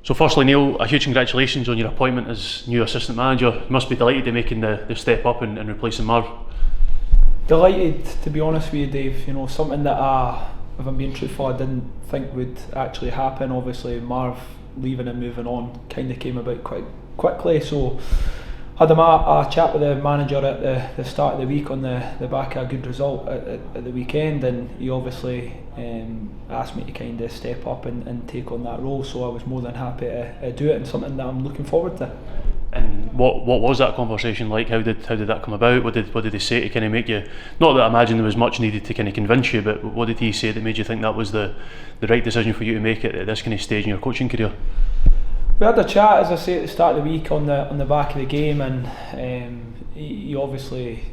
So firstly, Neil, a huge congratulations on your appointment as new assistant manager. You must be delighted to making the step up and replacing Marv. Delighted, to be honest with you, Dave. You know, something that if I'm being truthful, I didn't think would actually happen. Obviously, Marv leaving and moving on kind of came about quite quickly. So had a chat with the manager at the start of the week on the back of a good result at the weekend, and he obviously asked me to kind of step up and take on that role. So I was more than happy to do it, and something that I'm looking forward to. And what was that conversation like? How did that come about? What did he say to kind of make you? Not that I imagine there was much needed to kind of convince you, but what did he say that made you think that was the right decision for you to make it at this kind of stage in your coaching career? We had a chat, as I say, at the start of the week on the back of the game, and he obviously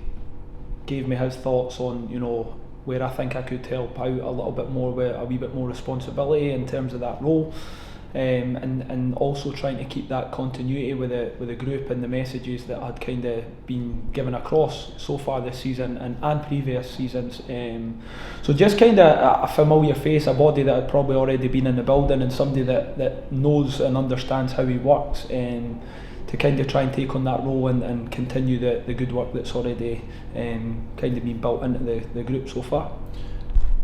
gave me his thoughts on, you know, where I think I could help out a little bit more with a wee bit more responsibility in terms of that role. And also trying to keep that continuity with the group and the messages that had kind of been given across so far this season and previous seasons. So just kind of a familiar face, a body that had probably already been in the building, and somebody that knows and understands how he works, to kind of try and take on that role and continue the good work that's already kind of been built into the group so far.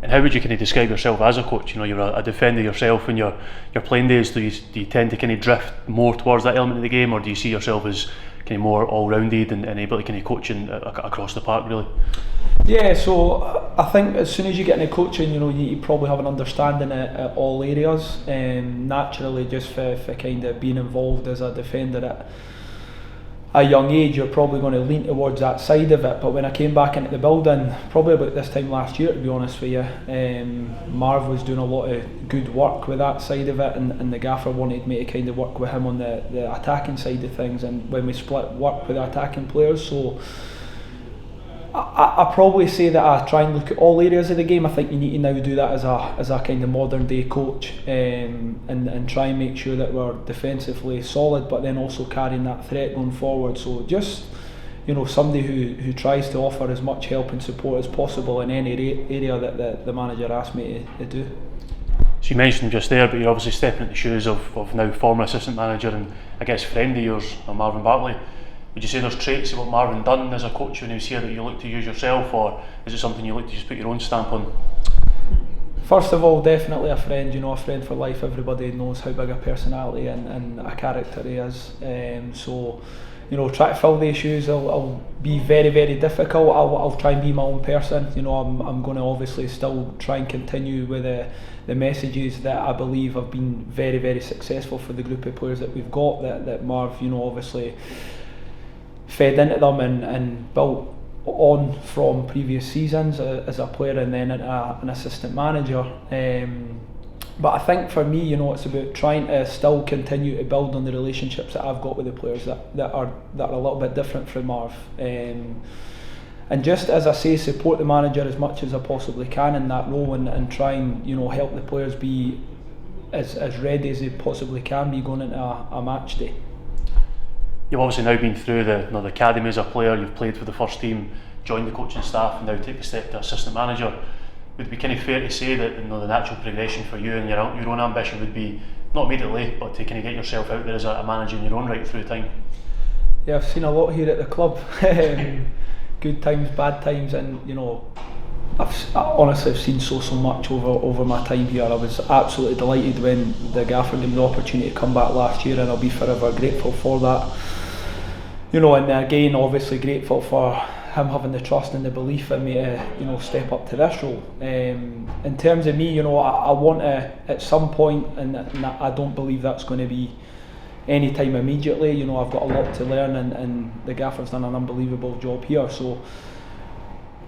And how would you kind of describe yourself as a coach? You know, you're a defender yourself in your playing days. Do you tend to kind of drift more towards that element of the game, or do you see yourself as kind of more all-rounded and able to kind of coach across the park, really? Yeah, so I think as soon as you get into coaching, you know, you probably have an understanding at all areas. Naturally, just for kind of being involved as a defender at a young age, you're probably going to lean towards that side of it. But when I came back into the building, probably about this time last year, to be honest with you, Marv was doing a lot of good work with that side of it, and the gaffer wanted me to kind of work with him on the attacking side of things, and when we split work with the attacking players. So I probably say that I try and look at all areas of the game. I think you need to now do that as a kind of modern day coach, and try and make sure that we're defensively solid, but then also carrying that threat going forward. So just, you know, somebody who tries to offer as much help and support as possible in any area that the manager asked me to do. So you mentioned just there, but you're obviously stepping into the shoes of now former assistant manager and I guess friend of yours, Marvin Bartley. Would you say there's traits of what Marvin done as a coach when he was here that you look to use yourself, or is it something you look to just put your own stamp on? First of all, definitely a friend. You know, a friend for life. Everybody knows how big a personality and a character he is. So, you know, try to fill these shoes. I'll be very, very difficult. I'll try and be my own person. You know, I'm going to obviously still try and continue with the messages that I believe have been very, very successful for the group of players that we've got. That Marv, you know, obviously fed into them and built on from previous seasons as a player, and then an assistant manager. But I think for me, you know, it's about trying to still continue to build on the relationships that I've got with the players that are a little bit different from Marv. And just, as I say, support the manager as much as I possibly can in that role, and try and, you know, help the players be as ready as they possibly can be going into a match day. You've obviously now been through the academy as a player, you've played for the first team, joined the coaching staff, and now take a step to assistant manager. Would it be kind of fair to say that, you know, the natural progression for you and your own ambition would be, not immediately, but to kind of get yourself out there as a manager in your own right through time? Yeah, I've seen a lot here at the club. Good times, bad times, and, you know, I've seen so much over my time here. I was absolutely delighted when the gaffer gave me the opportunity to come back last year, and I'll be forever grateful for that. You know, and again, obviously grateful for him having the trust and the belief in me to, you know, step up to this role. In terms of me, you know, I want to, at some point, and I don't believe that's going to be any time immediately. You know, I've got a lot to learn, and the gaffer's done an unbelievable job here. So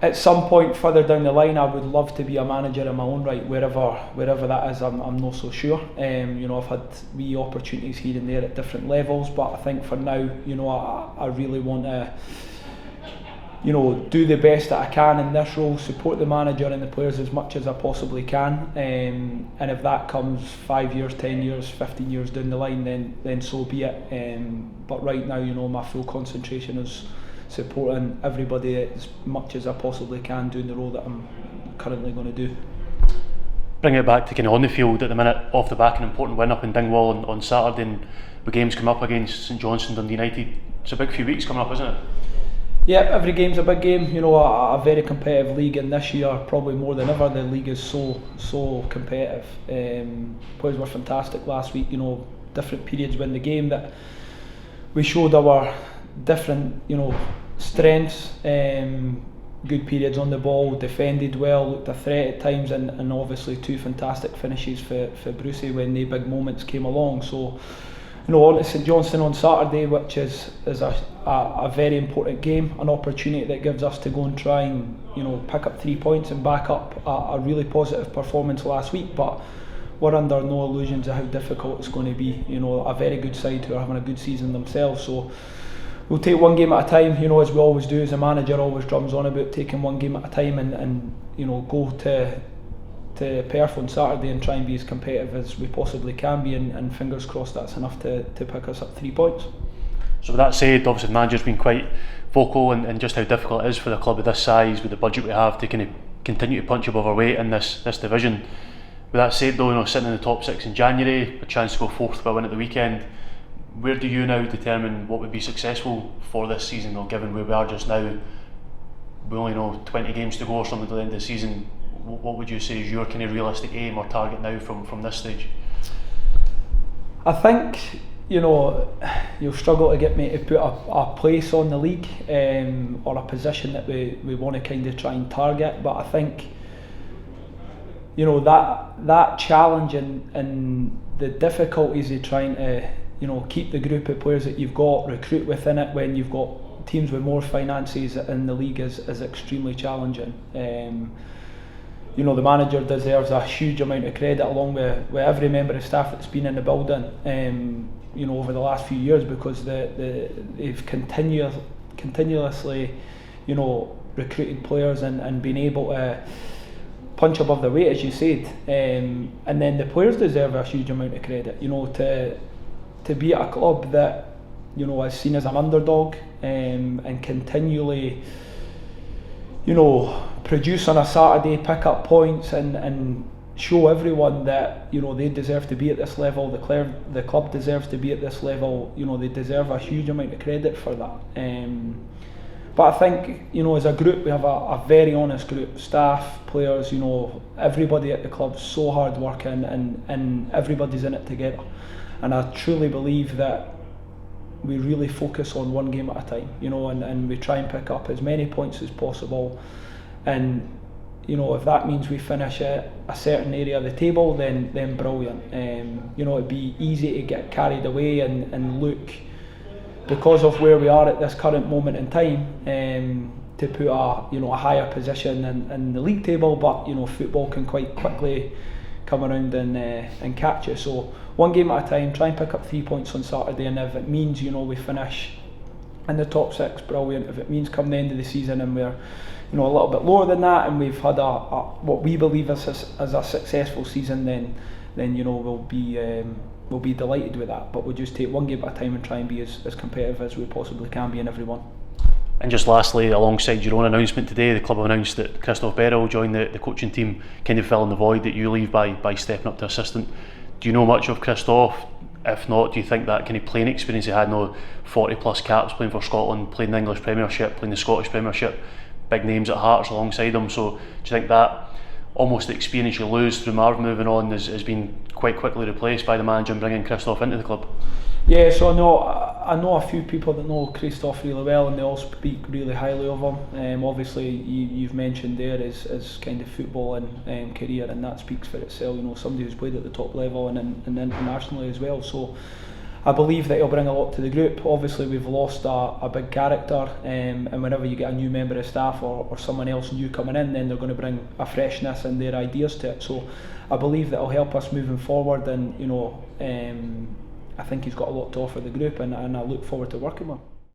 at some point further down the line, I would love to be a manager in my own right, wherever that is. I'm not so sure. You know, I've had wee opportunities here and there at different levels, but I think for now, you know, I really want to, you know, do the best that I can in this role, support the manager and the players as much as I possibly can. And if that comes 5 years, 10 years, 15 years down the line, then so be it. But right now, you know, my full concentration is supporting everybody as much as I possibly can, doing the role that I'm currently going to do. bring it back to kind of on the field at the minute, off the back an important win up in Dingwall on Saturday, and the games come up against St Johnstone, Dundee United. It's a big few weeks coming up, isn't it? Yeah, every game's a big game. You know, a very competitive league, and this year probably more than ever the league is so competitive. Players were fantastic last week. You know, different periods within the game that we showed our different, you know, strengths. Good periods on the ball, defended well, looked a threat at times, and obviously two fantastic finishes for Brucey when the big moments came along. So, you know, on to St Johnstone on Saturday, which is a very important game, an opportunity that gives us to go and try and, you know, pick up 3 points and back up a really positive performance last week. But we're under no illusions of how difficult it's going to be. You know, a very good side who are having a good season themselves. So we'll take one game at a time, you know, as we always do. As a manager always drums on about taking one game at a time, and you know, go to Perth on Saturday and try and be as competitive as we possibly can be, and fingers crossed that's enough to pick us up 3 points. So with that said, obviously the manager's been quite vocal and just how difficult it is for the club of this size, with the budget we have, to kind of continue to punch above our weight in this division. With that said though, you know, sitting in the top 6 in January, a chance to go fourth by a win at the weekend, where do you now determine what would be successful for this season, though, given where we are just now? We only know 20 games to go or something to the end of the season. What would you say is your kind of realistic aim or target now from this stage? I think, you know, you'll struggle to get me to put a place on the league, or a position that we want to kind of try and target, but I think, you know, that challenge and the difficulties of trying to, you know, keep the group of players that you've got, recruit within it when you've got teams with more finances in the league is extremely challenging. You know, the manager deserves a huge amount of credit, along with every member of staff that's been in the building, you know, over the last few years, because they've continuously, you know, recruited players and been able to punch above their weight, as you said. And then the players deserve a huge amount of credit, you know, to be at a club that, you know, is seen as an underdog, and continually, you know, produce on a Saturday, pick up points and show everyone that, you know, they deserve to be at this level, the club deserves to be at this level. You know, they deserve a huge amount of credit for that. But I think, you know, as a group we have a very honest group, staff, players, you know, everybody at the club's so hard working, and everybody's in it together. And I truly believe that we really focus on one game at a time, you know, and we try and pick up as many points as possible. And, you know, if that means we finish at a certain area of the table, then brilliant. You know, it'd be easy to get carried away and look, because of where we are at this current moment in time, to put a higher position in the league table. But, you know, football can quite quickly come around and catch you. So one game at a time, try and pick up 3 points on Saturday, and if it means, you know, we finish in the top 6, brilliant. If it means come the end of the season and we're, you know, a little bit lower than that, and we've had what we believe is a successful season, then you know, we'll be delighted with that. But we'll just take one game at a time and try and be as competitive as we possibly can be in every one. And just lastly, alongside your own announcement today, the club have announced that Christoph Berra will join the coaching team, kind of filling the void that you leave by stepping up to assistant. Do you know much of Christoph? If not, do you think that kind of playing experience he had, 40 plus caps, playing for Scotland, playing the English Premiership, playing the Scottish Premiership, big names at Hearts alongside him, so do you think that almost the experience you lose through Marv moving on has been quite quickly replaced by the manager and bringing Christoph into the club? Yeah, so I know a few people that know Christoph really well, and they all speak really highly of him. Obviously, you've mentioned there his kind of football and career, and that speaks for itself. You know, somebody who's played at the top level and internationally as well. So I believe that he'll bring a lot to the group. Obviously, we've lost a big character, and whenever you get a new member of staff or someone else new coming in, then they're going to bring a freshness and their ideas to it. So I believe that will help us moving forward, and, you know, I think he's got a lot to offer the group, and I look forward to working with him.